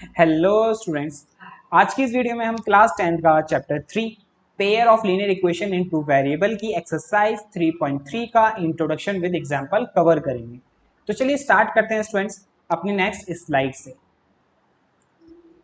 Hello students. आज की इस वीडियो में हम क्लास 10th का chapter 3 pair of linear equation in two variable की एक्सरसाइज 3.3 का इंट्रोडक्शन विद एग्जांपल कवर करेंगे। तो चलिए स्टार्ट करते हैं स्टूडेंट्स अपनी नेक्स्ट स्लाइड से।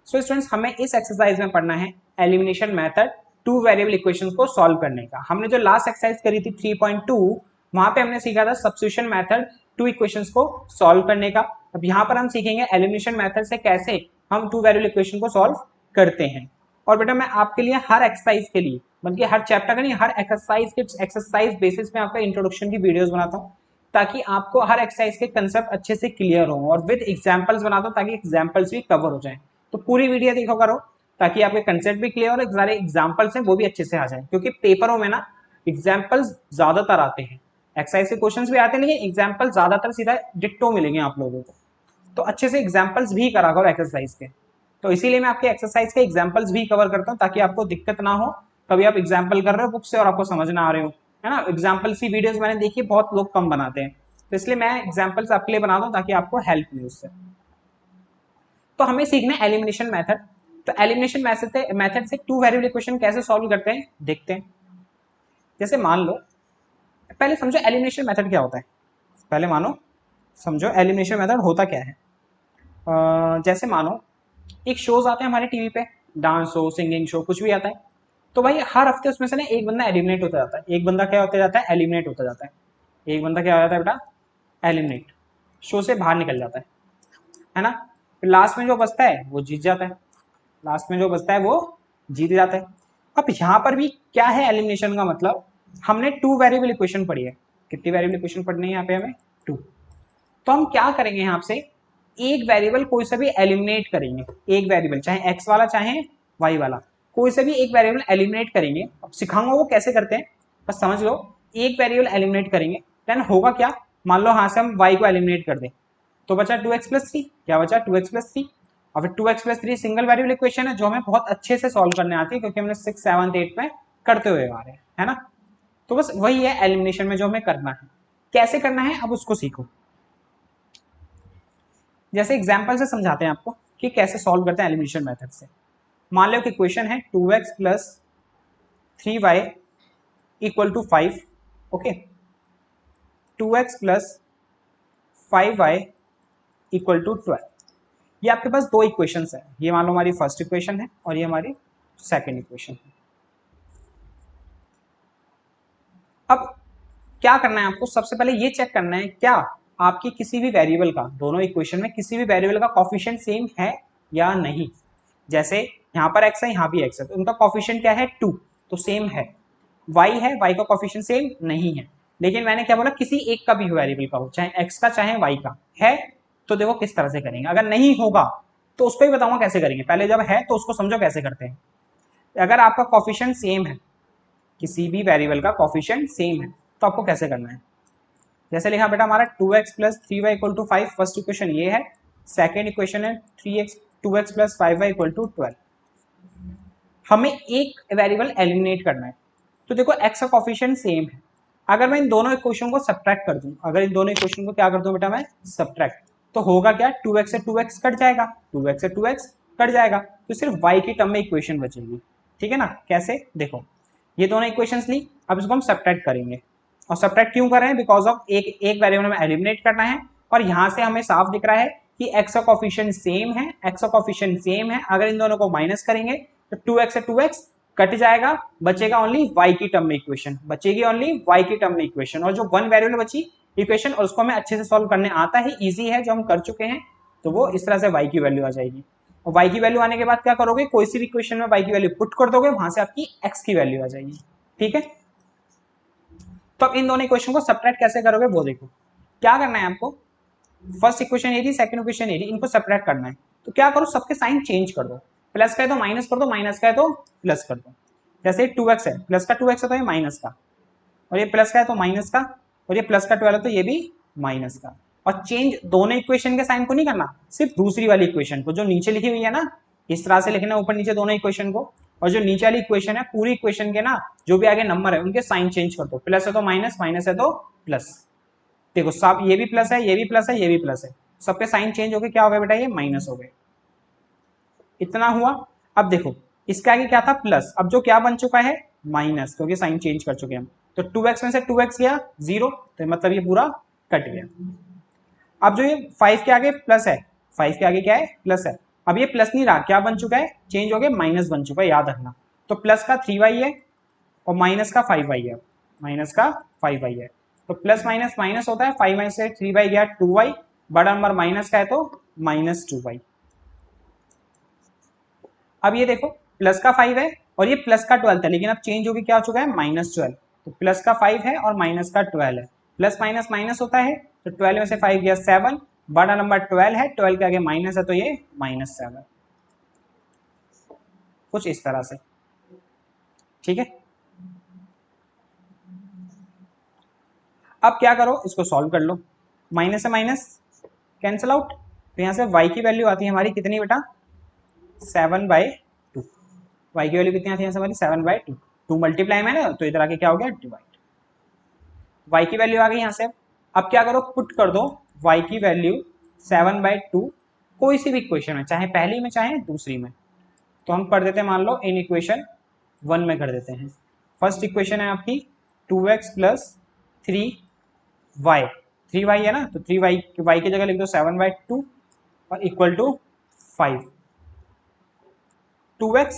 सो स्टूडेंट्स, हमें इस एक्सरसाइज में पढ़ना है elimination method two variable equations को सॉल्व करने का। हमने जो लास्ट एक्सरसाइज करी थी 3.2, वहां पे हमने सीखा था सब्स्टिट्यूशन मेथड टू इक्वेशंस को सॉल्व करने का। अब यहाँ पर हम सीखेंगे एलिमिनेशन मेथड से कैसे हम टू वेरिएबल इक्वेशन को सॉल्व करते हैं। और बेटा मैं आपके लिए हर एक्सरसाइज के लिए, बल्कि हर चैप्टर का नहीं, हर एक्सरसाइज के एक्सरसाइज बेसिस में आपका इंट्रोडक्शन की वीडियोस बनाता हूँ, ताकि आपको हर एक्सरसाइज के कंसेप्ट अच्छे से क्लियर हो, और विद एग्जांपल्स बनाता हूँ ताकि एग्जांपल्स भी कवर हो जाएं। तो पूरी वीडियो देखो करो ताकि आपके कंसेप्ट भी क्लियर और सारे एग्जांपल्स हैं वो भी अच्छे से आ जाए, क्योंकि पेपरों में ना एग्जांपल्स ज्यादातर आते हैं, एक्सरसाइज के क्वेश्चंस भी आते हैं लेकिन एग्जांपल ज्यादातर सीधा डिट्टो मिलेंगे आप लोगों को। तो अच्छे से एग्जांपल्स भी करा करो एक्सरसाइज के। तो इसीलिए मैं आपके एक्सरसाइज के एग्जांपल्स भी कवर करता हूँ ताकि आपको दिक्कत ना हो। कभी आप एग्जाम्पल कर रहे हो बुक से और आपको समझ ना आ रहे हो, है ना। एग्जाम्पल्स की वीडियोस मैंने देखी, बहुत लोग कम बनाते हैं, तो इसलिए मैं एग्जाम्पल्स आपके लिए बनाता हूँ ताकि आपको हेल्प मिले उससे। तो हमें सीखना है एलिमिनेशन मेथड। तो एलिमिनेशन मेथड से टू वेरिएबल इक्वेशन कैसे सॉल्व करते हैं देखते हैं। जैसे मान लो, पहले समझो एलिमिनेशन मेथड क्या होता है। पहले मानो समझो एलिमिनेशन मेथड होता क्या है। जैसे मानो एक शोज आते हैं हमारे टीवी पे, डांस शो, सिंगिंग शो, कुछ भी आता है। तो भाई हर हफ्ते उसमें से ना एक बंदा एलिमिनेट होता जाता है। एक बंदा क्या होता जाता है? एलिमिनेट होता जाता है। एक बंदा क्या हो जाता है बेटा? एलिमिनेट, शो से बाहर निकल जाता है ना। फिर लास्ट में जो बचता है वो जीत जाता है। लास्ट में जो बचता है वो जीत जाता है। अब यहाँ पर भी क्या है एलिमिनेशन का मतलब, हमने टू वेरिएबल इक्वेशन पढ़ी है। कितनी वेरिएबल इक्वेशन पढ़नी है यहाँ पे हमें? टू। तो हम क्या करेंगे यहाँ से, एक वेरिएबल कोई सा भी एलिमिनेट करेंगे। एक वेरिएबल चाहे एक्स वाला चाहे वाई वाला, कोई सा भी एक वेरिएबल एलिमिनेट करेंगे। अब सिखाऊंगा वो कैसे करते हैं, बस समझ लो। एक वेरिएबल एलिमिनेट करेंगे, देन होगा क्या, मान लो हाँ से हम वाई को एलिमिनेट कर दें, तो बचा 2x+3। क्या बचा? 2x+3। और फिर 2x+3 सिंगल वेरिएबल इक्वेशन है जो हमें बहुत अच्छे से सॉल्व करने आती है, क्योंकि हमने 6, 7, 8 में करते हुए आ रहे हैं, है ना। तो बस वही है एलिमिनेशन में जो हमें करना है। कैसे करना है अब उसको सीखो। जैसे एग्जाम्पल से समझाते हैं आपको कि कैसे सॉल्व करते हैं एलिमिनेशन मेथड से। मान लो कि इक्वेशन है 2x+3y = 5। Okay, 2x+5y = 12। ये आपके पास दो इक्वेशंस है। ये मान लो हमारी फर्स्ट इक्वेशन है और ये हमारी सेकंड इक्वेशन है। अब क्या करना है आपको, सबसे पहले ये चेक करना है क्या आपकी किसी भी वेरिएबल का, दोनों इक्वेशन में किसी भी वेरिएबल का कोफिशिएंट सेम है या नहीं। जैसे यहाँ पर x है, यहाँ भी x है, तो उनका कोफिशिएंट क्या है? 2, तो सेम है। y है, y का कोफिशिएंट सेम नहीं है। लेकिन मैंने क्या बोला, किसी एक का भी वेरिएबल का हो, चाहे x का चाहे y का है, तो देखो किस तरह से करेंगे। अगर नहीं होगा तो उसको ही बताऊंगा कैसे करेंगे। पहले जब है तो उसको समझो कैसे करते हैं। अगर आपका कोफिशिएंट सेम है, किसी भी वेरिएबल का कोफिशिएंट सेम है, तो आपको कैसे करना है। जैसे लिखा बेटा हमारा 2x+3y = 5, फर्स्ट इक्वेशन ये है। सेकेंड इक्वेशन है 2x+5y = 12। हमें एक वेरिएबल एलिमिनेट करना है। तो देखो x का कोफिशिएंट सेम है। अगर मैं इन दोनों इक्वेशन को सब्ट्रैक्ट कर दूं, अगर इन दोनों इक्वेशन को क्या कर दूं बेटा मैं? सब्ट्रैक्ट, तो होगा क्या? 2x से 2x कट जाएगा, 2x से 2x कट जाएगा, तो सिर्फ y की टर्म में इक्वेशन बचेगी। ठीक है ना। कैसे? देखो, ये दोनों इक्वेशंस ली, अब इसको हम सब्ट्रैक्ट करेंगे। और सब्ट्रैक्ट क्यों कर रहे हैं? बिकॉज ऑफ एक वेरिएबल में एलिमिनेट करना है, और यहां से हमें साफ दिख रहा है कि x का कोफिशिएंट सेम है, x का कोफिशिएंट सेम है। अगर इन दोनों को माइनस करेंगे तो 2x से 2x कट जाएगा, बचेगा ओनली y की टर्म में इक्वेशन, बचेगी ओनली y की टर्म में इक्वेशन। और जो वन वेरिएबल बची इक्वेशन, और उसको हमें अच्छे से सॉल्व करने आता है, इजी है, जो हम कर चुके हैं, तो वो इस तरह से y की वैल्यू आ जाएगी। और y की वैल्यू आने के बाद क्या करोगे, कोई सी भी इक्वेशन में y की वैल्यू पुट कर दोगे, वहां से आपकी x की वैल्यू आ जाएगी। ठीक है। तो अब इन दोनों इक्वेशन को सब्ट्रैक्ट कैसे करोगे वो देखो। क्या करना है आपको, फर्स्ट इक्वेशन ये थी, सेकंड इक्वेशन ये थी, इनको सब्ट्रैक्ट करना है। तो क्या करो, सबके साइन चेंज कर दो। प्लस का है तो माइनस कर दो, माइनस का है तो प्लस कर दो। जैसे 2x है, प्लस का 2x है तो ये माइनस का, और ये प्लस का है तो माइनस का, और ये प्लस का 12 है तो ये भी माइनस का। और चेंज दोनों इक्वेशन के साइन को नहीं करना, सिर्फ दूसरी वाली इक्वेशन को जो नीचे लिखी हुई है ना, इस तरह से लिखना ऊपर नीचे दोनों इक्वेशन को। और जो नीचे वाली इक्वेशन है, पूरी इक्वेशन के ना जो भी आगे नंबर है उनके साइन चेंज कर दो। प्लस है तो माइनस, माइनस है तो प्लस। देखो सब, ये भी प्लस है, ये भी प्लस है, ये भी प्लस है, सबके साइन चेंज हो गए, क्या हो गए बेटा? ये माइनस हो गए। इतना हुआ। अब देखो इसके आगे क्या था प्लस, अब जो क्या बन चुका है माइनस, क्योंकि साइन चेंज कर चुके हैं हम। तो 2x में से 2x गया 0, तो मतलब ये पूरा कट गया। अब जो ये 5 के आगे प्लस है, 5 के आगे क्या है प्लस है, अब ये प्लस नहीं रहा, क्या बन चुका है चेंज हो गया, माइनस बन चुका है, याद रखना। तो प्लस का 3y है और माइनस का 5y है, माइनस का 5y है। तो प्लस माइनस माइनस होता है, 5 माइनस से 3y गया 2y, बड़ा नंबर माइनस का है तो -2y। अब ये देखो प्लस का 5 है और ये प्लस का 12 था, लेकिन अब चेंज होकर क्या हो चुका है -12। तो प्लस का 5 है और माइनस का 12 है, प्लस माइनस माइनस होता है, तो 12 में से 5 गया 7, बड़ा नंबर 12 है, 12 के आगे माइनस है तो ये -7, कुछ इस तरह से। ठीक है, अब क्या करो इसको सॉल्व कर लो, माइनस से माइनस कैंसिल आउट, तो यहाँ से y की वैल्यू आती है हमारी कितनी बेटा 7/2। y की वैल्यू कितनी आती है यहाँ से हमारी 7/2, 2 मल्टीप्लाई में ना, तो इधर आके क्या हो गया डिवाइड, y की वैल्यू आ गई यहाँ से। अब क्या करो पुट कर दो y की वैल्यू 7/2 कोई सी भी इक्वेशन में, चाहे पहली में चाहे दूसरी में। तो हम कर देते हैं मान लो इन इक्वेशन 1 में कर देते हैं। फर्स्ट इक्वेशन है आपकी 2x प्लस 3y, 3y है ना, तो 3y y की जगह लिख दो 7/2 और इक्वल टू 5। 2x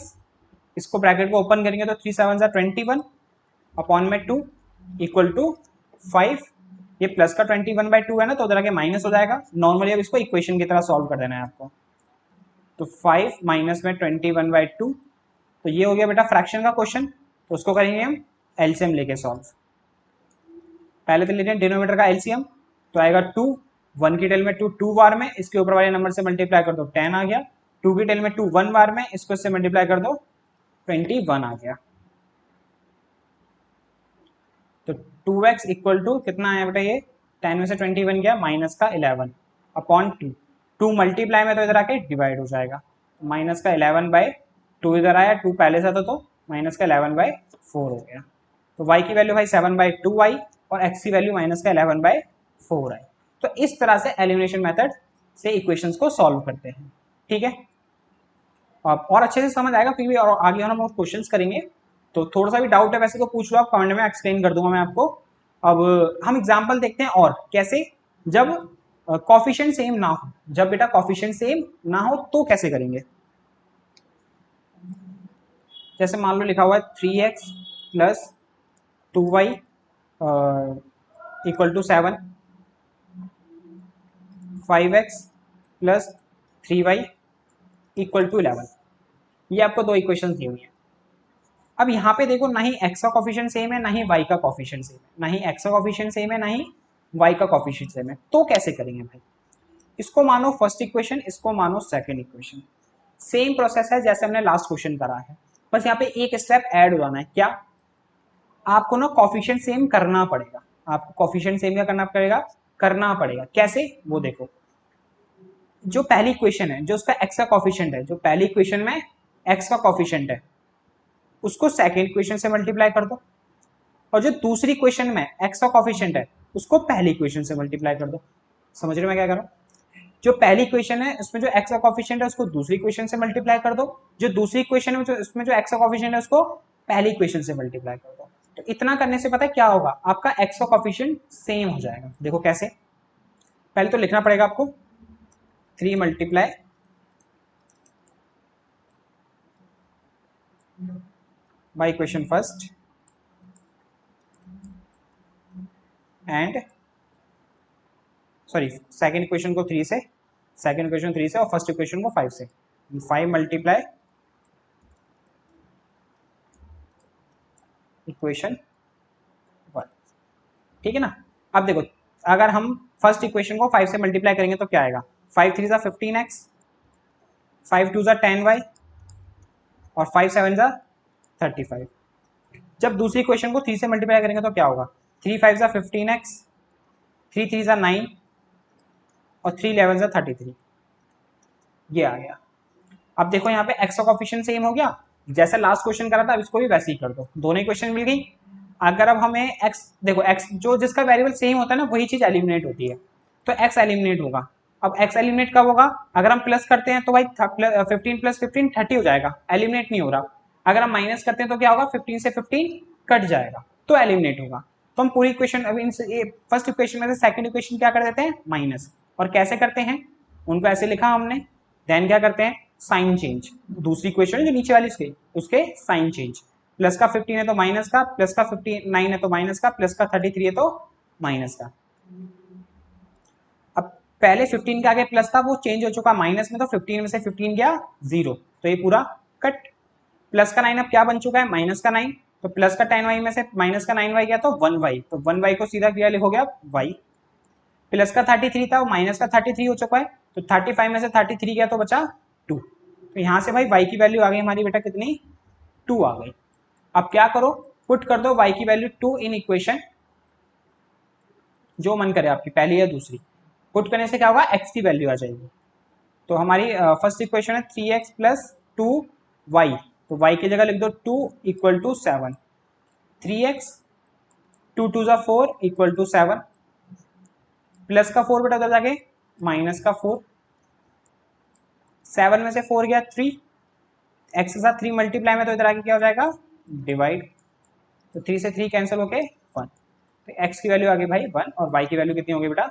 इसको ब्रैकेट को ओपन करेंगे तो 3 7 21 अपॉन में 2 इक्वल टू 5। ये प्लस का 21/2 है ना, तो उधर आके माइनस हो जाएगा। नॉर्मली अब इसको इक्वेशन की तरह सॉल्व कर देना है आपको। तो 5 माइनस में 21/2, तो ये हो गया बेटा फ्रैक्शन का क्वेश्चन, तो उसको करेंगे हम एलसीएम लेके सॉल्व। पहले तो लेते हैं डिनोमिनेटर का एलसीएम, तो आएगा 2, 1 की टेल में 2 2 बार में, इसके ऊपर वाले नंबर से मल्टीप्लाई कर दो 10 आ गया, 2 की टेल में 2 1 बार में, इसको इससे मल्टीप्लाई कर दो 21 आ गया। तो 2x इक्वल टू कितना है बेटा, ये 10 में से 21 गया माइनस का 11 अपॉन 2, 2 मल्टीप्लाई में तो इधर आके डिवाइड हो जाएगा, माइनस का 11/2 इधर आया, 2 पहले से था तो माइनस का 11/4 हो गया। तो y की वैल्यू भाई 7/2 आई और x की वैल्यू माइनस का 11/4 आई। तो इस तरह से एलिमिनेशन मेथड से इक्वेशंस को सॉल्व करते हैं। ठीक है, और अच्छे से समझ आएगा, फिर भी और आगे हम और क्वेश्चंस करेंगे। तो थोड़ा सा भी डाउट है वैसे तो पूछ लो आप कमेंट में, एक्सप्लेन कर दूंगा मैं आपको। अब हम एग्जांपल देखते हैं और कैसे, जब कॉफिशिएंट सेम ना हो, जब बेटा कॉफिशिएंट सेम ना हो तो कैसे करेंगे। जैसे मान लो लिखा हुआ है 3x plus 2y equal to 7, 5x plus 3y equal to 11, ये आपको दो इक्वेशंस दी हुई है। अब यहाँ पे देखो ना ही x का कॉफिशिएंट सेम है ना ही y का कॉफिशिएंट सेम है, ना ही x का कॉफिशिएंट सेम है ना ही y का कॉफिशिएंट सेम है, तो कैसे करेंगे भाई। इसको मानो फर्स्ट इक्वेशन, इसको मानो सेकंड इक्वेशन, सेम प्रोसेस है जैसे हमने लास्ट क्वेश्चन करा है, बस यहाँ पे एक स्टेप ऐड हो जाना है। क्या, आपको ना कॉफिशिएंट सेम करना पड़ेगा, आपको कॉफिशिएंट सेम क्या करना पड़ेगा। कैसे वो देखो, जो पहली इक्वेशन है जो उसका x का कॉफिशिएंट है, जो पहली इक्वेशन में x का कॉफिशिएंट है उसको सेकंड इक्वेशन से मल्टीप्लाई कर दो, और जो दूसरी इक्वेशन में x का कॉफिशिएंट है उसको पहली इक्वेशन से मल्टीप्लाई कर दो। समझ रहे हो मैं क्या कर रहा हूँ। जो पहली इक्वेशन है उसमें जो x का कॉफिशिएंट है उसको दूसरी इक्वेशन से मल्टीप्लाई कर दो, जो दूसरी इक्वेशन है उसमें जो x का कॉफिशिएंट है उसको पहली इक्वेशन से मल्टीप्लाई कर दो। तो इतना करने से पता है क्या होगा, आपका x का कॉफिशिएंट सेम हो जाएगा। देखो कैसे, पहले तो लिखना पड़ेगा आपको 3 multiply by equation first and sorry second equation को 3 से, सेकेंड इक्वेशन 3 से और फर्स्ट इक्वेशन को 5 से, 5 मल्टीप्लाई इक्वेशन 1। ठीक है ना। अब देखो अगर हम फर्स्ट इक्वेशन को 5 से मल्टीप्लाई करेंगे तो क्या आएगा, 5 3 15x, 5 2 10y और 5 7 35। जब दूसरी इक्वेशन को 3 से मल्टीप्लाई करेंगे तो क्या होगा, 3 5 15x, 3 3 9 और 3 11 33, ये आ गया। अब देखो यहाँ पे x का कोएफिशिएंट सेम हो गया, जैसे लास्ट क्वेश्चन करा था अब इसको भी वैसे ही कर दो, दोनों इक्वेशन मिल गई। अगर अब हमें x देखो, x जो जिसका वेरिएबल सेम होता है ना वही चीज एलिमिनेट होती है, तो x एलिमिनेट होगा। अब x एलिमिनेट कब होगा, अगर हम प्लस करते हैं तो भाई 15 प्लस 15 30 हो जाएगा, एलिमिनेट नहीं हो रहा। अगर हम माइनस करते हैं तो क्या होगा, 15 से 15 कट जाएगा तो एलिमिनेट होगा। तो हम पूरी इक्वेशन अभी फर्स्ट इक्वेशन में से सेकंड इक्वेशन क्या कर देते हैं, माइनस। और कैसे करते हैं, उनको ऐसे लिखा हमने, देन क्या करते हैं, साइन चेंज। दूसरी इक्वेशन जो नीचे वाली उसके साइन चेंज। प्लस का 15 है तो माइनस का, प्लस का 59 है तो माइनस का, प्लस का 33 है तो माइनस का। अब पहले 15 के आगे प्लस था, वो चेंज हो चुका माइनस में, तो 15 में से 15 गया 0, तो ये पूरा कट। प्लस का 9 अब क्या बन चुका है, माइनस का 9, तो प्लस का 10y में से माइनस का 9y गया तो 1y, तो 1y को सीधा किया हो गया y। प्लस का 33 था, माइनस का 33 हो चुका है, तो 35 में से 33 गया तो बचा 2। तो यहाँ से भाई y की वैल्यू आ गई हमारी बेटा कितनी, 2 आ गई। अब क्या करो, पुट कर दो y की वैल्यू 2 इन इक्वेशन, जो मन करे आपकी, पहली या दूसरी। पुट करने से क्या होगा, x की वैल्यू आ जाएगी। तो हमारी फर्स्ट इक्वेशन है 3x प्लस 2y, तो y की जगह लिख दो 2 इक्वल टू 7, 3x 2 2 जा 4 इक्वल टू 7, प्लस का 4 बेटा उधर जाके माइनस का 4, 7 में से 4 गया 3, x के साथ 3 मल्टीप्लाई में तो इधर आके क्या हो जाएगा, डिवाइड, तो 3 से 3 कैंसिल होके 1, तो x की वैल्यू आ गई भाई 1 और y की वैल्यू कितनी होगी बेटा,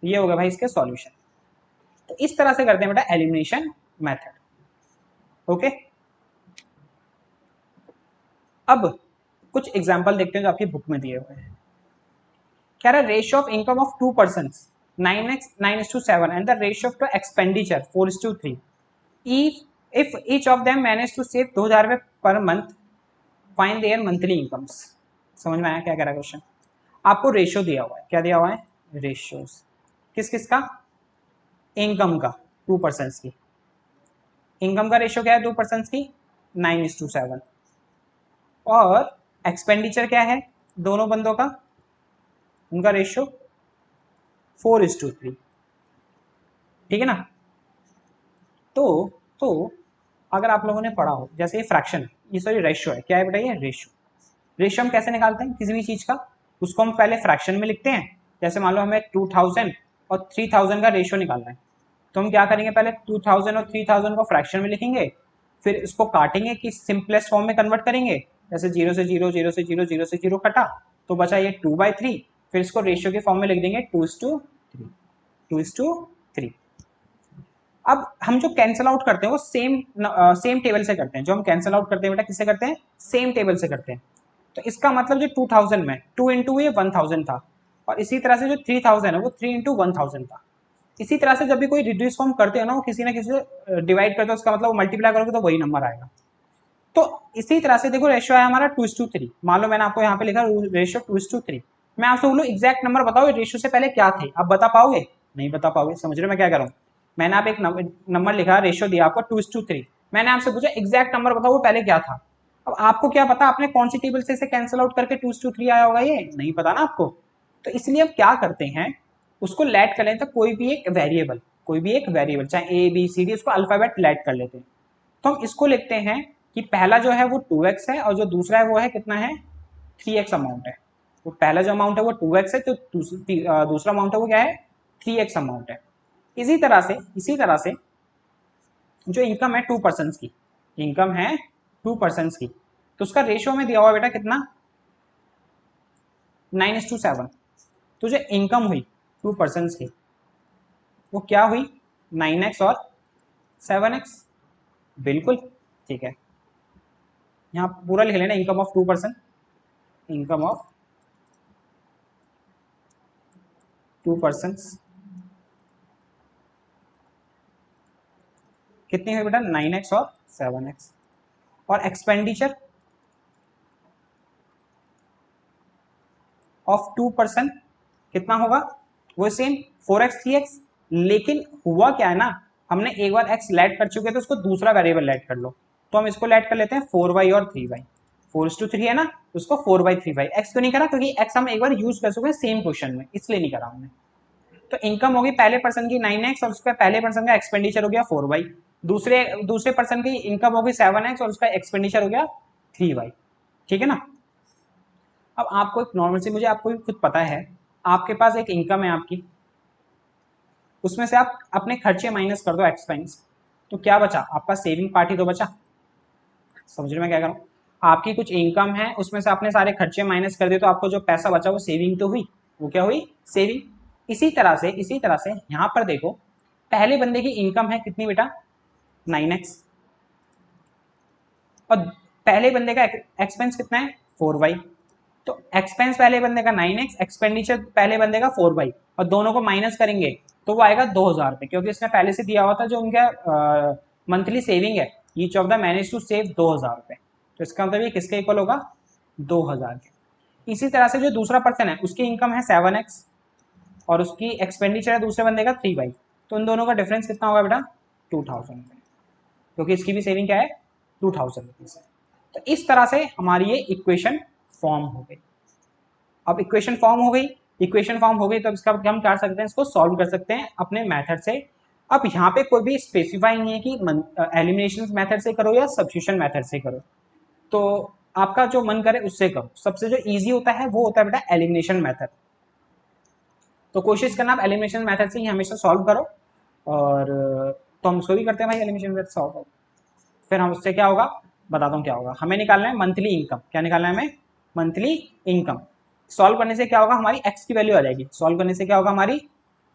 ये हो गया भाई इसके सॉल्यूशन। तो इस तरह से करते हैं बेटा एलिमिनेशन मेथड। ओके, अब कुछ एग्जांपल देखते हैं जो आपकी बुक में दिए हुए हैं। क्या रहा, ratio of income of 2 persons 9:7 and the ratio of expenditure 4:3। If each of them manage to save 2000 रुपए per month, find their monthly incomes. समझ में आया क्या कह रहा है क्वेश्चन। आपको रेशियो दिया हुआ है, क्या दिया हुआ है, रेशियोज किस किस का, इनकम का 2 पर्सन्स की। इनकम का रेशियो क्या है 2 पर्सन्स की, 9:7, और एक्सपेंडिचर क्या है दोनों बंदों का, उनका रेशियो 4:3। ठीक है ना। तो अगर आप लोगों ने पढ़ा हो, जैसे ये फ्रैक्शन है, ये सॉरी रेशियो है, क्या है बेटा ये रेशियो। रेशियो हम कैसे निकालते हैं किसी भी चीज का, उसको हम पहले फ्रैक्शन में लिखते हैं। जैसे मान लो हमें 2000 और 3000 का रेशियो निकालना है, तो हम क्या करेंगे, पहले 2000 और 3000 को फ्रैक्शन में लिखेंगे, फिर इसको काटेंगे कि सिंपलेस्ट फॉर्म में कन्वर्ट करेंगे, जैसे 0 से 0, 0 से 0, 0 से 0 कटा तो बचा ये 2/3, फिर इसको रेशियो के फॉर्म में लिख देंगे 2:3, 2:3। अब हम जो कैंसिल आउट करते हैं वो सेम टेबल से करते हैं, जो हम कैंसिल आउट करते हैं बेटा किससे करते हैं, सेम टेबल से करते हैं। तो इसका मतलब जो 2000 में 2 इंटू ये 1000 था, और इसी तरह से जो 3000 है वो 3 इंटू 1000 था। इसी तरह से जब भी कोई रिड्यूस फॉर्म करते हो ना, वो किसी ना किसी से डिवाइड करते हो, उसका मतलब मल्टीप्लाई करोगे तो वही नंबर आएगा। तो इसी तरह से देखो रेशियो है हमारा 2:3। मान लो मैंने आपको यहाँ पे लिखा रेशियो 2:3, मैं आपसे बोलूँ एग्जैक्ट नंबर बताओ रेशियो से पहले क्या थे, आप बता पाओगे, नहीं बता पाओगे। समझ रहे हो मैं क्या कर रहा हूँ, मैंने आप एक नंबर लिखा, रेशियो दिया आपको 2:3, मैंने आपसे पूछा एग्जैक्ट नंबर बताओ वो पहले क्या था। अब आपको क्या पता आपने कौन सी टेबल से इसे कैंसिल आउट करके 2:3 आया होगा, ये नहीं पता ना आपको। तो इसलिए अब क्या करते हैं, उसको लेट कर लेते हैं, कोई भी एक वेरिएबल चाहे ए बी सी डी, उसको अल्फाबेट लेट कर लेते हैं। तो हम इसको लिखते हैं कि पहला जो है वो 2x है, और जो दूसरा है वो है कितना है, 3x अमाउंट है। तो पहला जो अमाउंट है वो 2x है, तो दूसरा अमाउंट है वो क्या है, 3x अमाउंट है। इसी तरह से जो इनकम है 2 पर्सन्स की, इनकम है 2 पर्सन्स की, तो उसका रेशियो में दिया हुआ बेटा कितना, 9:7। तो जो इनकम हुई 2 पर्सन्स की वो क्या हुई, 9x और 7x। बिल्कुल ठीक है, यहाँ पूरा लिख लेना, income of 2 person, income of 2 persons कितनी हुई बेटा, 9x और 7x। और एक्सपेंडिचर ऑफ 2 पर्सन कितना होगा, वो सेम 4x 3x। लेकिन हुआ क्या है ना, हमने एक बार x लेट कर चुके, तो उसको दूसरा वेरिएबल लेट कर लो, तो हम इसको लेट कर लेते हैं 4y और 3y। 4:3 है ना, उसको 4/3y। x क्यों नहीं करा, क्योंकि x हम एक बार यूज कर चुके हैं सेम क्वेश्चन में, इसलिए नहीं करा हमने। तो इनकम होगी पहले पर्सन की 9x, और उसका पहले पर्सन का एक्सपेंडिचर हो गया 4y। दूसरे पर्सन की इनकम होगी 7x, और उसका एक्सपेंडिचर हो गया 3y। ठीक है ना। अब आपको एक नॉर्मल सी, मुझे आपको भी खुद पता है, आपके पास एक इनकम है आपकी, उसमें से आप अपने खर्चे माइनस कर दो एक्सपेंस, तो क्या बचा आपका सेविंग पार्ट ही तो बचा। समझ रहे मैं क्या करूँ, आपकी कुछ इनकम है उसमें से आपने सारे खर्चे माइनस कर दिए तो आपको जो पैसा बचा वो सेविंग तो हुई, वो क्या हुई सेविंग। इसी तरह से यहाँ पर देखो पहले बंदे की इनकम है कितनी बेटा 9x, और पहले बंदे का एक्सपेंस कितना है 4y। तो एक्सपेंस पहले बंदे का 9x, एक्सपेंडिचर पहले बंदे का 4y, और दोनों को माइनस करेंगे तो वो आएगा 2000 रुपये, क्योंकि इसने पहले से दिया हुआ था जो उनका मंथली सेविंग है, each of the manage to save 2000 रुपये, तो इसका मतलब ये किसके इक्वल होगा 2000 के। इसी तरह से जो दूसरा पर्सन है उसकी इनकम है 7x और उसकी एक्सपेंडिचर है दूसरे बंदे का 3y, तो उन दोनों का डिफरेंस कितना होगा बेटा 2000 रुपये, क्योंकि इसकी भी सेविंग क्या है 2000 रुपीज है। तो इस तरह से हमारी ये इक्वेशन फॉर्म हो गई। अब इक्वेशन फॉर्म हो गई, तो इसका हम कर सकते हैं, इसको सॉल्व कर सकते हैं अपने मेथड से। अब यहाँ पे कोई भी स्पेसिफाई नहीं है कि एलिमिनेशन मेथड से करो या सब्स्टिट्यूशन मेथड से करो, तो आपका जो मन करे उससे करो। सबसे जो इजी होता है वो होता है बेटा एलिमिनेशन मेथड, तो कोशिश करना आप एलिमिनेशन मेथड से ही हमेशा सॉल्व करो। और तो हम उसको भी करते हैं भाई एलिमिनेशन मेथड सॉल्व करो। फिर हम उससे क्या होगा बताता हूँ क्या होगा। हमें निकालना है मंथली इनकम, क्या निकालना है हमें मंथली इनकम। सॉल्व करने से क्या होगा हमारी एक्स की वैल्यू आ जाएगी, सॉल्व करने से क्या होगा हमारी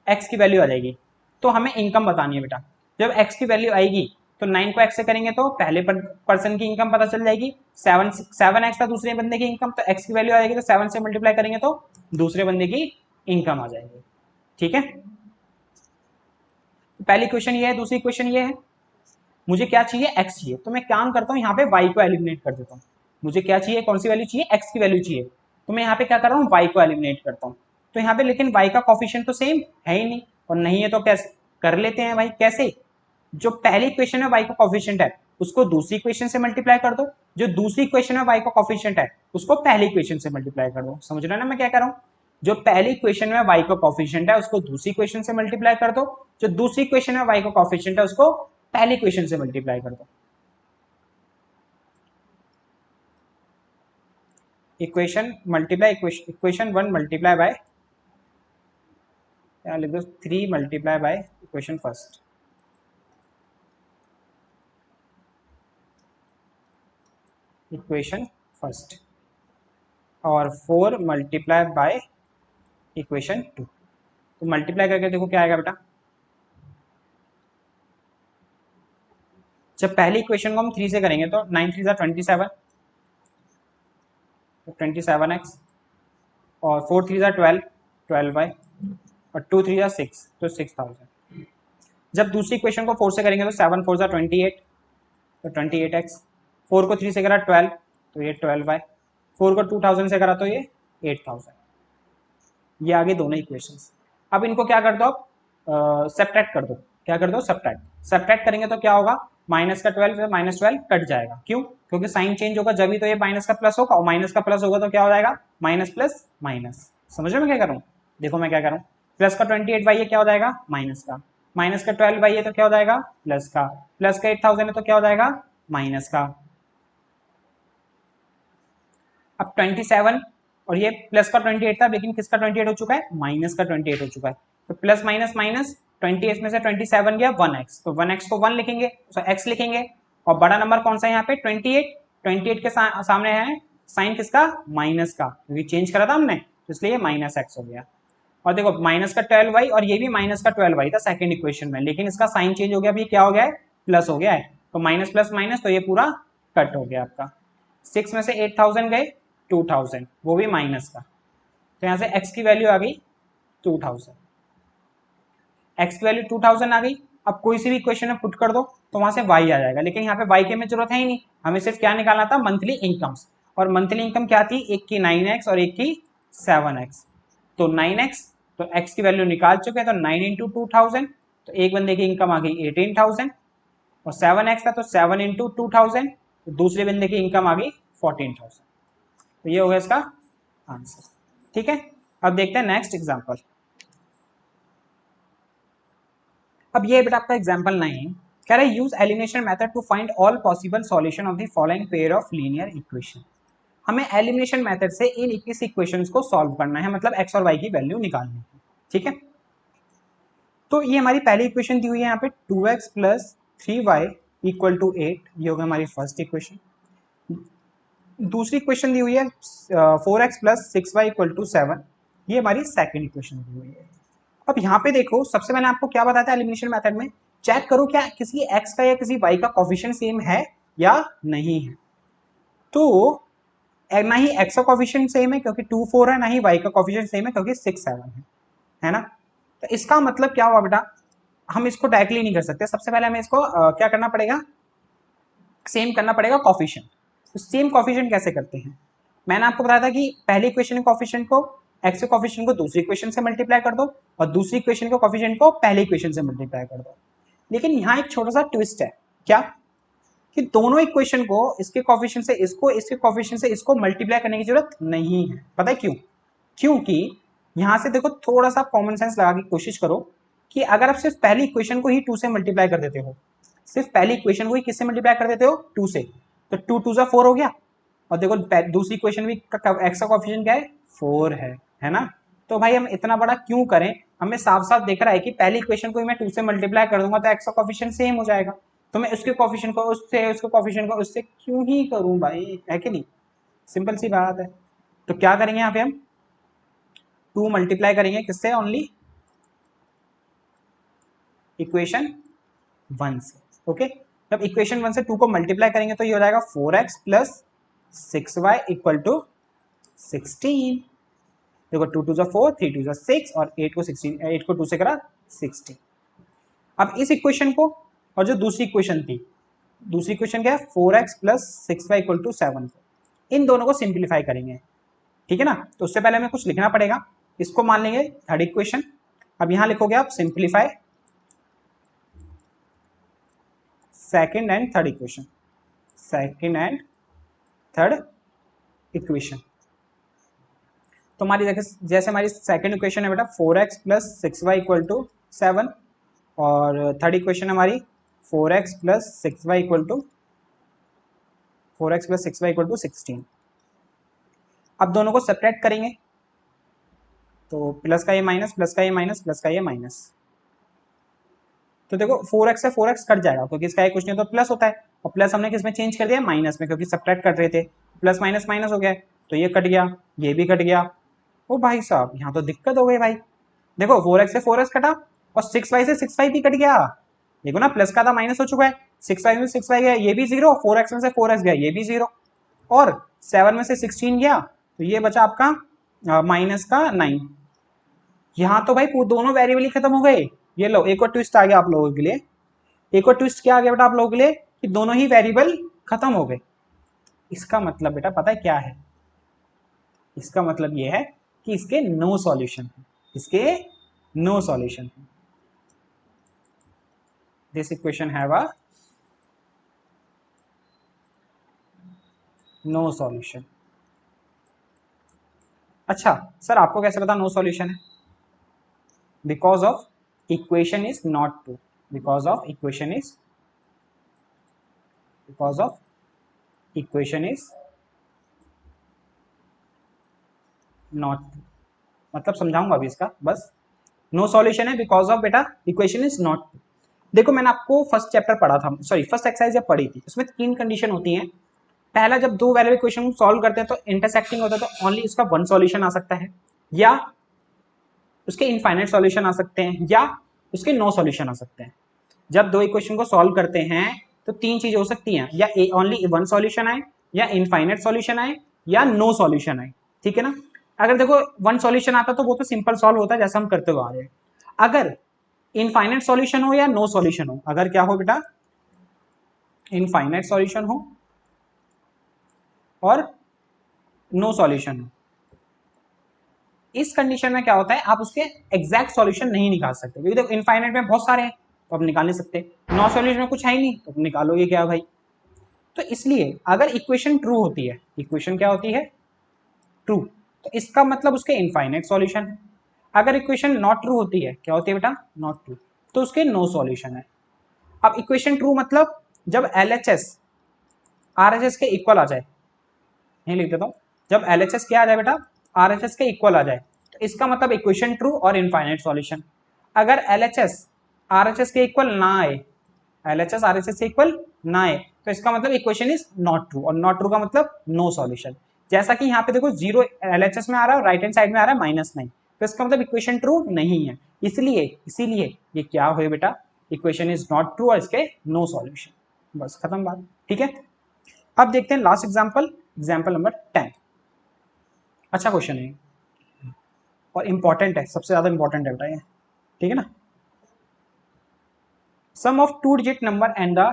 एक्स की वैल्यू आ जाएगी। तो हमें इनकम बतानी है बेटा, जब एक्स की वैल्यू आएगी तो 9 को एक्स से करेंगे तो पहले पर्सन की इनकम पता चल जाएगी। 7x था दूसरे बंदे की इनकम, तो एक्स की वैल्यू आ जाएगी तो 7 से मल्टीप्लाई करेंगे तो दूसरे बंदे की इनकम आ जाएगी। ठीक है, पहली क्वेश्चन ये है। दूसरी क्वेश्चन ये है मुझे क्या चाहिए x चाहिए, तो मैं काम करता हूँ यहाँ पे y को एलिमिनेट कर देता हूँ। मुझे क्या चाहिए कौन सी वैल्यू चाहिए x की वैल्यू चाहिए, तो मैं यहाँ पे क्या कर रहा हूँ y को एलिमिनेट करता हूँ। तो यहाँ पे लेकिन y का कोफिशिएंट तो सेम है ही नहीं, और नहीं है तो कैसे कर लेते हैं भाई, कैसे जो पहली क्वेश्चन में y का कोफिशिएंट है उसको दूसरी क्वेश्चन से मल्टीप्लाई कर दो, जो दूसरी क्वेश्चन में y का कोफिशिएंट है उसको पहली क्वेश्चन से मल्टीप्लाई कर दो। समझ रहे हो ना मैं क्या कर रहा हूँ, जो पहली क्वेश्चन में y का कोफिशिएंट है उसको दूसरी क्वेश्चन से मल्टीप्लाई कर दो, जो दूसरी क्वेश्चन में y का कोफिशिएंट है उसको पहली क्वेश्चन से मल्टीप्लाई कर दो। Equation multiply equation 1 multiply by लिख दो 3 multiply by equation first, equation first, और 4 मल्टीप्लाई बाय इक्वेशन 2। तो मल्टीप्लाई करके देखो क्या आएगा बेटा, जब पहली इक्वेशन को हम 3 से करेंगे तो 9 3 27, तो 27x, और 4 3 12 12y, और 2 3 6, तो 6000। जब दूसरी इक्वेशन को 4 से करेंगे तो 7 4 28, तो 28x, 4 को 3 से करा 12, तो ये 12y, 4 को 2000 से करा तो ये 8000। ये आगे दोनों इक्वेशंस। अब इनको क्या कर दो आप सब्ट्रैक्ट कर दो, क्या कर दो सब्ट्रैक्ट करेंगे तो क्या होगा माइनस का 12 माइनस 12 कट जाएगा, क्यों क्योंकि साइन चेंज होगा जब ही तो ये माइनस का प्लस होगा, और माइनस का प्लस होगा तो क्या हो जाएगा माइनस प्लस माइनस। समझ रहे मैं क्या करूँ, देखो मैं क्या करूँ, प्लस का 28y क्या हो जाएगा माइनस का, माइनस का 12y तो क्या हो जाएगा प्लस का, प्लस का 8000 है तो क्या हो जाएगा माइनस का। अब 27 और ये प्लस का 28 था, लेकिन किसका 28 हो चुका है माइनस का 28 हो चुका है, तो प्लस माइनस माइनस 28 में से 27 गया 1x, तो 1x को 1 लिखेंगे, तो x लिखेंगे, और बड़ा नंबर कौन सा है यहाँ पे 28 के सामने है साइन किसका माइनस का, क्योंकि चेंज करा था हमने तो इसलिए माइनस x हो गया। और देखो माइनस का 12y और ये भी माइनस का 12y था सेकंड इक्वेशन में, लेकिन इसका साइन चेंज हो गया, अभी क्या हो गया है प्लस हो गया है, तो माइनस प्लस माइनस तो ये पूरा कट हो गया आपका। 6 में से 8000 गए 2000, वो भी माइनस का, तो यहाँ से x की वैल्यू आ गई 2000, x की वैल्यू 2000 आ गई। अब कोई सी भी इक्वेशन में पुट कर दो तो वहां से y आ जाएगा, लेकिन यहाँ पे y की हमें जरूरत है ही नहीं, हमें सिर्फ क्या निकालना था मंथली इनकम्स, और मंथली इनकम क्या थी, एक की 9x और एक की 7x, तो 9x तो x की वैल्यू निकाल चुके हैं, तो 9 इंटू 2000, तो एक बंदे की इनकम आ गई 18000, और 7x था तो 7 इंटू 2000, तो दूसरे बंदे की इनकम आ गई 14000। तो ये हो गया इसका आंसर। ठीक है, अब देखते हैं नेक्स्ट एग्जांपल। अब ये बेटा आपका एग्जांपल 9 कह रहा है use elimination method to find all possible solution of the following pair of linear equation. हमें एलिमिनेशन मेथड से इन 21 इक्वेशंस को सॉल्व करना है, मतलब x और y की वैल्यू निकालनी है। ठीक है, तो ये हमारी पहली इक्वेशन दी हुई है यहाँ पे 2x plus 3y equal to 8, ये होगा हमारी फर्स्ट इक्वेशन। दूसरी इक्वेशन दी हुई है 4x plus 6y equal to 7, ये हमारी सेकेंड इक्वेशन दी हुई है। अब यहाँ पे देखो, सबसे पहले आपको क्या बताया था एलिमिनेशन मेथड में, चेक करो क्या किसी x का या किसी y का कोफिशिएंट सेम है या नहीं है। तो ना ही x का कोफिशिएंट सेम है क्योंकि 2 4 है, ना ही y का कोफिशिएंट सेम है क्योंकि 6 7 है ना। तो इसका मतलब क्या हुआ बेटा, हम इसको डायरेक्टली नहीं कर सकते, सबसे पहले हमें इसको क्या करना पड़ेगा, सेम करना पड़ेगा कोफिशिएंट। तो सेम कोफिशिएंट कैसे करते हैं, मैंने आपको बताया था कि पहली इक्वेशन के कोफिशिएंट को, एक्स के कोफिशिएंट को दूसरी इक्वेशन से मल्टीप्लाई कर दो और दूसरी इक्वेशन के कोफिशिएंट को पहली इक्वेशन से मल्टीप्लाई कर दो। लेकिन यहाँ एक छोटा सा ट्विस्ट है, क्या कि दोनों इक्वेशन को इसके कोफिशिएंट से इसको, इसके कोफिशिएंट से इसको मल्टीप्लाई करने की जरूरत नहीं है। पता है क्यों? क्योंकि यहां से देखो, थोड़ा सा कॉमन सेंस लगा की कोशिश करो कि अगर आप सिर्फ पहली इक्वेशन को ही 2 से मल्टीप्लाई कर देते हो, सिर्फ पहली इक्वेशन को ही किससे मल्टीप्लाई कर देते हो, 2 से, तो 2 2 4 हो गया। और देखो दूसरी इक्वेशन भी एक्स का कोफिशिएंट क्या है, 4 है ना। तो भाई हम इतना बड़ा क्यों करें, हमें साफ साफ दिख रहा है कि पहली इक्वेशन को मैं 2 से मल्टीप्लाई कर दूंगा तो एक्स का कोफिशिएंट सेम हो जाएगा, तो मैं उसके कोफिशिएंट को उससे, उसके कोफिशिएंट को उससे क्यों ही करूं भाई, है कि नहीं, सिंपल सी बात है। तो क्या करेंगे यहाँ पे हम 2 मल्टीप्लाई करेंगे किससे, ओनली इक्वेशन 1 से। ओके, जब इक्वेशन 1 से 2 को मल्टीप्लाई करेंगे तो ये हो जाएगा 4x plus 6y equal to 16। देखो 2 2 4, 3 2 6 और 8 को 16, 8 को 2 से करा 16। अब इस इक्वेशन को और जो दूसरी इक्वेशन थी, दूसरी इक्वेशन क्या है 4x plus 6y equal to 7 को, इन दोनों को सिंप्लीफाई करेंगे, ठीक है ना। तो उससे पहले हमें कुछ लिखना पड़ेगा, इसको मान लेंगे थर्ड इक्वेशन। अब यहां लिखोगे आप simplify second and third equation, second and third equation. तो हमारी जैसे हमारी सेकेंड इक्वेशन है बेटा 4x plus 6y equal to 7 और थर्ड इक्वेशन हमारी 4x plus 6y equal to 16। अब दोनों को सेपरेट करेंगे तो प्लस का ये माइनस, प्लस का ये माइनस, प्लस का ये माइनस। तो देखो 4x से 4x कट जाएगा क्योंकि इसका एक कुछ नहीं तो प्लस होता है, और प्लस हमने किस में चेंज कर दिया, माइनस में, क्योंकि सब्ट्रैक्ट कर रहे थे, प्लस माइनस माइनस हो गया, तो ये कट गया, ये भी कट गया। ओ भाई साहब यहाँ तो दिक्कत हो गई भाई, देखो 4x से 4x कटा और 6y से 6y भी कट गया। देखो ना, प्लस का था माइनस हो चुका है, 6y में 6y गया, ये भी 0, 4x में से 4x गया, ये भी 0, और 7 में से 16 गया, तो ये बचा आपका माइनस का 9। यहाँ तो भाई दोनों वेरिएबल ही खत्म हो गए। ये लो एक और ट्विस्ट आ गया आप लोगों के लिए, एक और ट्विस्ट क्या आ गया बेटा आप लोगों के लिए, कि दोनों ही वेरिएबल खत्म हो गए। इसका मतलब बेटा पता है क्या है, इसका मतलब ये है कि इसके नो सॉल्यूशन है, इसके नो सॉल्यूशन है। This equation have a no solution. अच्छा सर आपको कैसे पता नो सॉल्यूशन है, because of equation is not true, because of equation is, because of equation is not true. मतलब समझाऊंगा अभी इसका, बस नो सॉल्यूशन है बिकॉज ऑफ बेटा इक्वेशन इज नॉट ट्रू। देखो मैंने आपको फर्स्ट चैप्टर पढ़ा था, सॉरी फर्स्ट एक्सरसाइज जब पढ़ी थी, उसमें 3 कंडीशन होती हैं। पहला, जब दो वेरिएबल इक्वेशन को सॉल्व करते हैं तो इंटरसेक्टिंग होता है तो ओनली उसका वन सॉल्यूशन आ सकता है, या उसके इनफाइनाइट सॉल्यूशन आ सकते हैं, या उसके नो सॉल्यूशन आ सकते हैं। जब दो इक्वेशन को सॉल्व करते हैं तो 3 चीजें हो सकती हैं, या ओनली वन सॉल्यूशन आए, या इनफाइनाइट सॉल्यूशन आए, या नो सॉल्यूशन आए, ठीक है ना। अगर देखो वन सॉल्यूशन आता तो वो तो सिंपल सॉल्व होता है जैसा हम करते हुए आ रहे हैं। अगर इनफाइनाइट सॉल्यूशन हो या नो सॉल्यूशन हो, अगर क्या हो बेटा इनफाइनाइट सॉल्यूशन हो और नो सॉल्यूशन हो, इस कंडीशन में क्या होता है, आप उसके एग्जैक्ट सॉल्यूशन नहीं निकाल सकते, क्योंकि देखो इनफाइनाइट में बहुत सारे हैं तो आप निकाल नहीं सकते, नो सॉल्यूशन में कुछ है ही नहीं तो निकालोगे क्या भाई। तो इसलिए अगर इक्वेशन ट्रू होती है, इक्वेशन क्या होती है, ट्रू, तो इसका मतलब उसके इनफाइनाइट सॉल्यूशन है। अगर इक्वेशन नॉट ट्रू होती है, क्या होती है बेटा, नॉट ट्रू, तो उसके नो सॉल्यूशन है। अब इक्वेशन ट्रू मतलब जब LHS RHS के इक्वल आ जाए, नहीं लिख देता हूं, जब LHS क्या आ जाए बेटा, RHS के इक्वल आ जाए, तो इसका मतलब इक्वेशन ट्रू और इनफाइनाइट सॉल्यूशन। अगर LHS RHS के इक्वल ना आए, LHS RHS से इक्वल ना आए, तो इसका मतलब इक्वेशन इज नॉट ट्रू, और नॉट ट्रू का मतलब नो सॉल्यूशन। जैसा कि यहाँ पे देखो 0 LHS में आ रहा है और राइट हैंड साइड में आ रहा है -9, तो इसका मतलब इक्वेशन ट्रू नहीं है। इसीलिए ये क्या हुए बेटा, इक्वेशन इज नॉट ट्रू और इसके नो सॉल्यूशन। बस खत्म बात, ठीक है। अब देखते हैं लास्ट एग्जांपल, एग्जांपल नंबर 10। अच्छा क्वेश्चन है और इंपॉर्टेंट है, सबसे ज्यादा इंपॉर्टेंट है बेटा ये, ठीक है ना। Sum of 2 digit number and the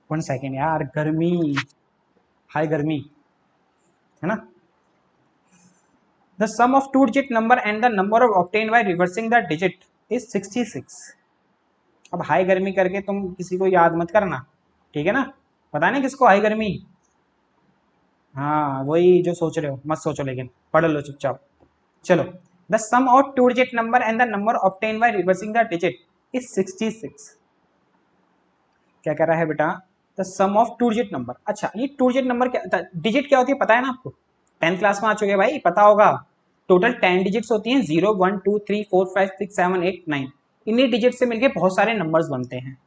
1 second यार, गर्मी, हाई गर्मी है ना। The sum of 2 digit number and the number of obtained by reversing the digit is 66। अब हाई गर्मी करके तुम किसी को याद मत करना, ठीक है ना। पता नहीं किसको हाई गर्मी, हाँ वही जो सोच रहे हो मत सोचो, लेकिन पढ़ लो चुपचाप। चलो, the sum of 2 digit number and the number obtained by reversing the digit is 66। क्या कह रहा है बेटा, the sum of 2 digit number. अच्छा, ये 2 डिजिट नंबर क्या, डिजिट क्या होती है पता है ना आपको, 10th क्लास में आ चुके भाई, पता होगा। टोटल 10 डिजिट्स होती हैं, 0 1 2 3 4 5 6 7 8 9। इन्हीं डिजिट से मिलके बहुत सारे नंबर्स बनते हैं।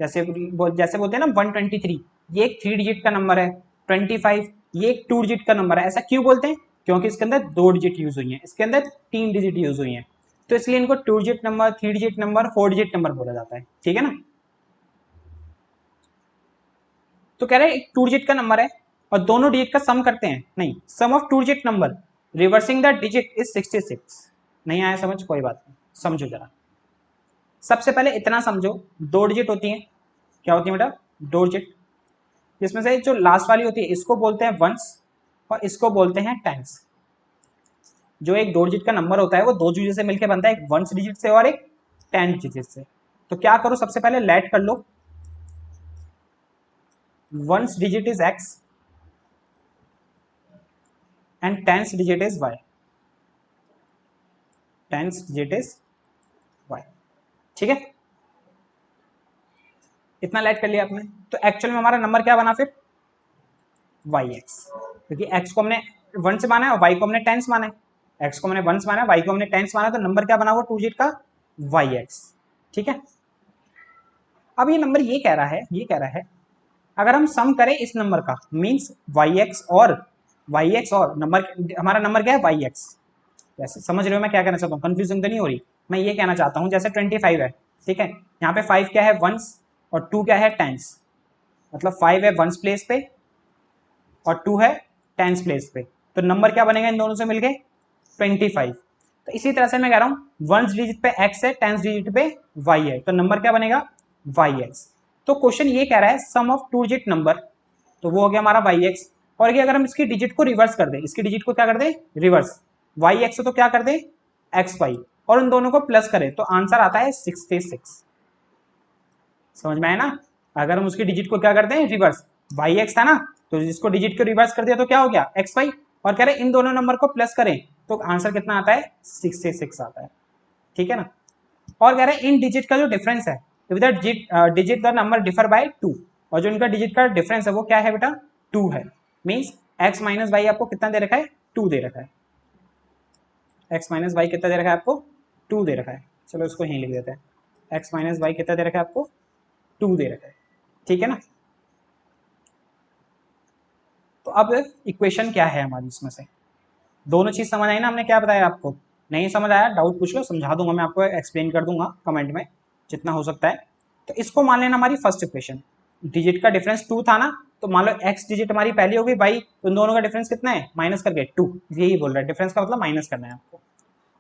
जैसे बोलते हैं ना 123, ये एक 3 डिजिट का नंबर है। 25 ये एक 2 डिजिट का नंबर है। ऐसा क्यों बोलते हैं, क्योंकि इसके अंदर 2 डिजिट यूज हुई हैं, इसके अंदर 3 डिजिट यूज हुई हैं, तो इसलिए इनको 2 digit number, 3 digit number, 4 digit number बोला जाता है, ठीक है ना। तो कह रहे हैं एक 2 डिजिट का नंबर है और दोनों डिजिट का सम करते हैं, नहीं, sum of 2 digit number reversing the digit is 66। नहीं आया समझ, कोई बात नहीं, समझो जरा। सबसे पहले इतना समझो, 2 डिजिट होती हैं, क्या होती है बेटा, 2 डिजिट, जिसमें से जो लास्ट वाली होती है इसको बोलते हैं वंस और इसको बोलते हैं टेंस। जो एक 2 डिजिट का नंबर होता है वो 2 डिजिट से मिलकर बनता है, एक वंस डिजिट से और एक 10 डिजिट से। तो क्या करो, सबसे पहले लेट कर लो, ones digit is x and tens digit is y, tens digit is y, ठीक है। इतना लेट कर लिया आपने, तो एक्चुअल में हमारा नंबर क्या बना फिर, yx, क्योंकि x को हमने 1 से माना है और y को हमने 10 से माना है। x को हमने 1 से माना है, y को हमने 10 से माना है, तो नंबर क्या बना हुआ 2 डिजिट का, yx, ठीक है। अब ये नंबर ये कह रहा है अगर हम सम करें इस नंबर का, मींस yx और नंबर, हमारा नंबर क्या है yx। जैसे समझ रहे हो मैं क्या कहना चाहता हूँ, कंफ्यूजन तो नहीं हो रही। मैं ये कहना चाहता हूँ जैसे 25 है, ठीक है, यहाँ पे 5 क्या है वंस और 2 क्या है टेंस, मतलब 5 है वंस प्लेस पे और 2 है टेंस प्लेस पे, तो नंबर क्या बनेगा इन दोनों से मिलके 25। तो इसी तरह से मैं कह रहा हूँ वंस डिजिट पे x है, टेंस डिजिट पे y है, तो नंबर क्या बनेगा yx। तो क्वेश्चन ये कह रहा है सम ऑफ 2 डिजिट नंबर, तो वो हो गया हमारा yx, और ये अगर हम इसकी डिजिट को रिवर्स कर दें, इसकी डिजिट को क्या कर दें रिवर्स, yx तो क्या कर दें xy, और उन दोनों को प्लस करें तो आंसर आता है 66। समझ में आया ना, अगर हम उसकी डिजिट को क्या करते हैं रिवर्स, yx था ना, तो जिसको डिजिट को रिवर्स कर दिया तो क्या हो गया xy, और कह रहे इन दोनों नंबर को प्लस करें तो आंसर कितना आता है 66 आता है, ठीक है ना। और कह रहे हैं इन डिजिट का जो डिफरेंस है, if the digit the number differ by 2, और जो इनका डिजिट का डिफरेंस है वो क्या है बेटा 2 है, मींस x माइनस वाई आपको कितना दे रखा है 2 दे रखा है, x माइनस वाई कितना दे रखा है आपको 2 दे रखा है। चलो इसको यहीं लिख देते हैं, x माइनस वाई कितना दे रखा है आपको 2 दे रखा है, ठीक है ना। तो अब इक्वेशन क्या है हमारी, इसमें से दोनों चीज समझ आई ना, हमने क्या बताया आपको, नहीं समझ आया डाउट पूछ लो, समझा दूंगा मैं आपको, एक्सप्लेन कर दूंगा कमेंट में जितना हो सकता है। तो इसको मान लेना हमारी फर्स्ट इक्वेशन, डिजिट का डिफरेंस 2 था ना, तो मान लो x डिजिट हमारी पहली होगी बाई, तो इन दोनों का डिफरेंस कितना है माइनस करके 2, यही बोल रहा है, डिफरेंस का मतलब माइनस करना है आपको।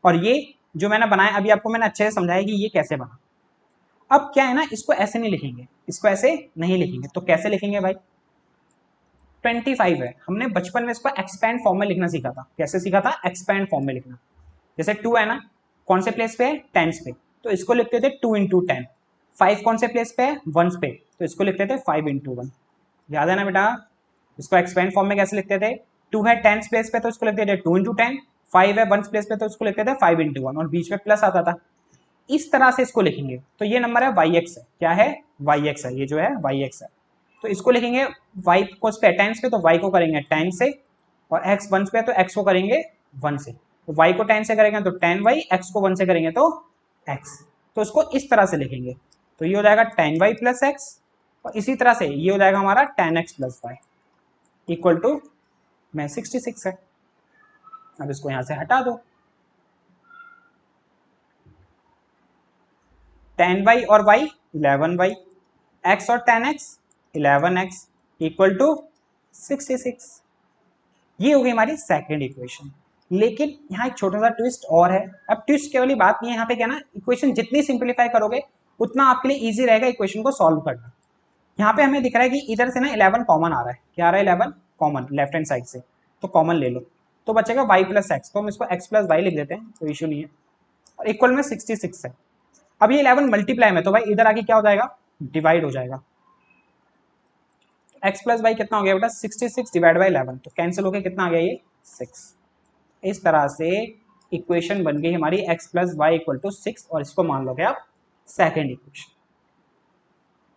और ये जो मैंने बनाया अभी आपको मैंने अच्छे से समझाया कि ये कैसे बना। अब क्या है ना, इसको ऐसे नहीं लिखेंगे, इसको ऐसे नहीं लिखेंगे, तो कैसे लिखेंगे भाई, 25 है, हमने बचपन में इसको एक्सपैंड फॉर्म में लिखना सीखा था। कैसे सीखा था, एक्सपैंड फॉर्म में लिखना। जैसे 2 है ना, कौन से प्लेस पे है टेंस पे, तो इसको लिखते थे 2 इंटू 10। 5 कौन से प्लेस पे है वंस पे, तो इसको लिखते थे 5 इंटू 1। याद है ना बेटा, इसको एक्सपैंड फॉर्म में कैसे लिखते थे, 2 है टेंस प्लेस पे तो इसको लिखते थे 2 इंटू 10, 5 है वंस प्लेस पे तो इसको लिखते थे 5 इंटू 1, और बीच में प्लस आता था। इस तरह से इसको लिखेंगे, तो ये नंबर है yx है, क्या है yx है, ये जो है yx है। तो इसको लिखेंगे y को पे टेंस पे तो y को करेंगे 10 से, और x वंस पे तो x को करेंगे 1 से, तो y को 10 से करेंगे तो 10y, x को 1 से करेंगे तो एक्स। तो इसको इस तरह से लिखेंगे, तो ये हो जाएगा tan y प्लस एक्स, और इसी तरह से ये हो जाएगा हमारा tan x plus y equal to में 66 है। अब इसको यहां से हटा दो, tan y और y 11y, x और tan x 11x equal to 66। ये हो गई हमारी सेकेंड इक्वेशन। लेकिन यहाँ एक छोटा सा ट्विस्ट और है। अब ट्विस्ट के वाली बात नहीं है यहाँ पे, क्या ना, इक्वेशन जितनी सिंप्लीफाई करोगे उतना आपके लिए इजी रहेगा इक्वेशन को सॉल्व करना। यहाँ पे हमें दिख रहा है कि इधर से ना 11 कॉमन आ रहा है। क्या आ रहा है? 11 कॉमन लेफ्ट हैंड साइड से, तो कॉमन ले लो, तो बचेगा y प्लस एक्स। तो हम इसको x प्लस वाई लिख देते हैं, कोई इशू नहीं है, और इक्वल में 66 है। अब ये 11 मल्टीप्लाई में, तो भाई इधर आके क्या हो जाएगा? डिवाइड हो जाएगा। x प्लस वाई कितना हो गया बेटा? 66 डिवाइड बाई 11, तो कैंसिल होकर कितना आ गया? ये 6। इस तरह से इक्वेशन बन गई हमारी x plus y equal to 6, और इसको मान लोगे आप सेकेंड इक्वेशन।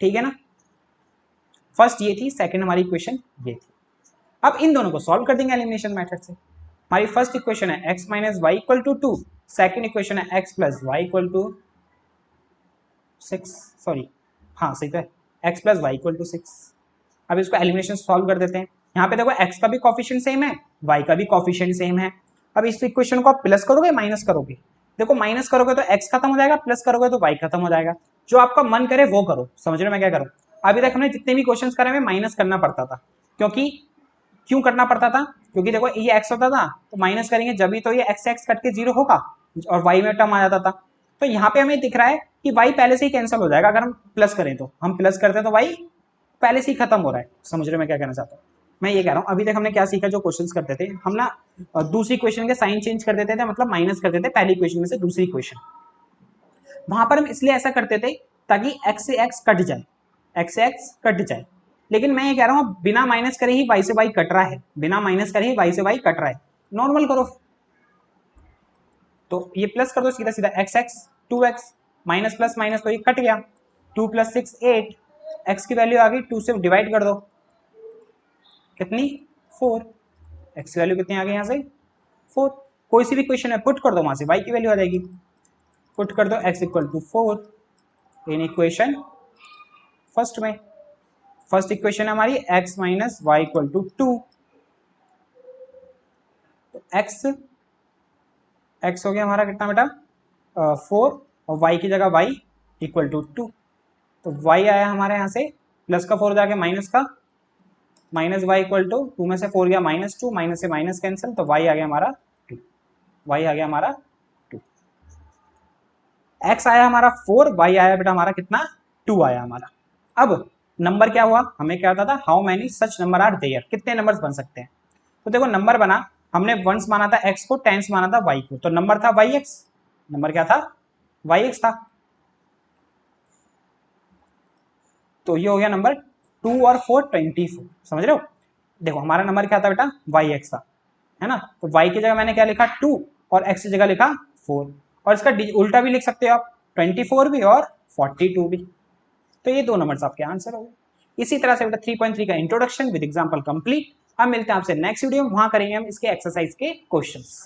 ठीक है ना? फर्स्ट ये थी, सेकेंड हमारी इक्वेशन ये थी। अब इन दोनों को सॉल्व कर देंगे एलिमिनेशन मेथड से। हमारी फर्स्ट इक्वेशन है x minus y equal to 2, second equation है x plus y equal to 6, sorry हाँ सही तो है, x plus y equal to 6। अब इसको एलिमिनेशन सॉल्व कर देते हैं। यहाँ पे देखो x का भी कॉफिशिएंट सेम है, y का भी कॉफिशिएंट सेम है। अब इस इक्वेशन को आप प्लस करोगे माइनस करोगे? देखो माइनस करोगे तो x खत्म हो जाएगा, प्लस करोगे तो y खत्म हो जाएगा। जो आपका मन करे वो करो। समझ रहे हो मैं क्या करूँ? अभी तक हमने जितने भी क्वेश्चंस करे हमें माइनस करना पड़ता था, क्योंकि क्यों करना पड़ता था? क्योंकि देखो ये x होता था, तो माइनस करेंगे जब भी तो ये x x कट के 0 होगा और y में टर्म आ जाता था। तो यहाँ पे हमें दिख रहा है कि y पहले से ही कैंसिल हो जाएगा। अगर हम प्लस करें तो, हम प्लस करते हैं तो y पहले से ही खत्म हो रहा है। समझ रहे हो मैं क्या कहना चाहता हूँ? मैं ये कह रहा हूँ अभी तक हमने क्या सीखा, जो क्वेश्चंस करते थे हम ना, दूसरी क्वेश्चन के साइन चेंज कर देते थे, मतलब माइनस कर देते पहली क्वेश्चन में से दूसरी क्वेश्चन। वहां पर हम इसलिए ऐसा करते थे ताकि x से x कट जाए, x से x कट जाए। लेकिन मैं ये कह रहा हूँ बिना माइनस करे ही y से y कट रहा है, बिना माइनस करे ही y से y कट रहा है। नॉर्मल करो, तो ये प्लस कर दो सीधा सीधा, x x 2x minus plus minus तो ये कट गया, 2 प्लस 6 8, x की वैल्यू आ गई 2 से डिवाइड कर दो, कितनी? 4। x की वैल्यू कितनी आ गई यहाँ से? 4। कोई सी भी क्वेश्चन है पुट कर दो, वहां से y की वैल्यू आ जाएगी। पुट कर दो x equal to 4 in equation first में। फर्स्ट इक्वेशन है हमारी x minus y equal to 2, तो x हो गया हमारा कितना बेटा? 4, और y की जगह y इक्वल टू 2, तो y आया हमारे यहाँ से प्लस का 4 जाके माइनस का, माइनस वाई इक्वल टू 2 में से 4 गया माइनस 2, माइनस से माइनस कैंसिल, तो y आ गया हमारा 2, y आ गया हमारा 2। x आया हमारा 4, y आया बेटा हमारा कितना? 2 आया हमारा। अब नंबर क्या हुआ? हमें क्या आता था? How many such number are there, कितने नंबर्स बन सकते हैं। तो देखो नंबर बना, हमने वंस माना था x को, टेंस माना था y को, तो नंबर था yx। नंबर क्या था? yx था। तो ये हो गया नंबर 2 और 4 24। समझ रहे हो? देखो हमारा नंबर क्या था बेटा? yx था, है ना? तो y की जगह मैंने क्या लिखा? 2, और x की जगह लिखा 4, और इसका उल्टा भी लिख सकते हो आप, 24 भी और 42 भी। तो ये दो नंबर्स आपके आंसर हो गए। इसी तरह से बेटा 3.3 का इंट्रोडक्शन विद एग्जांपल कंप्लीट। हम मिलते हैं आपसे नेक्स्ट वीडियो में, वहां करेंगे हम इसके एक्सरसाइज के क्वेश्चंस।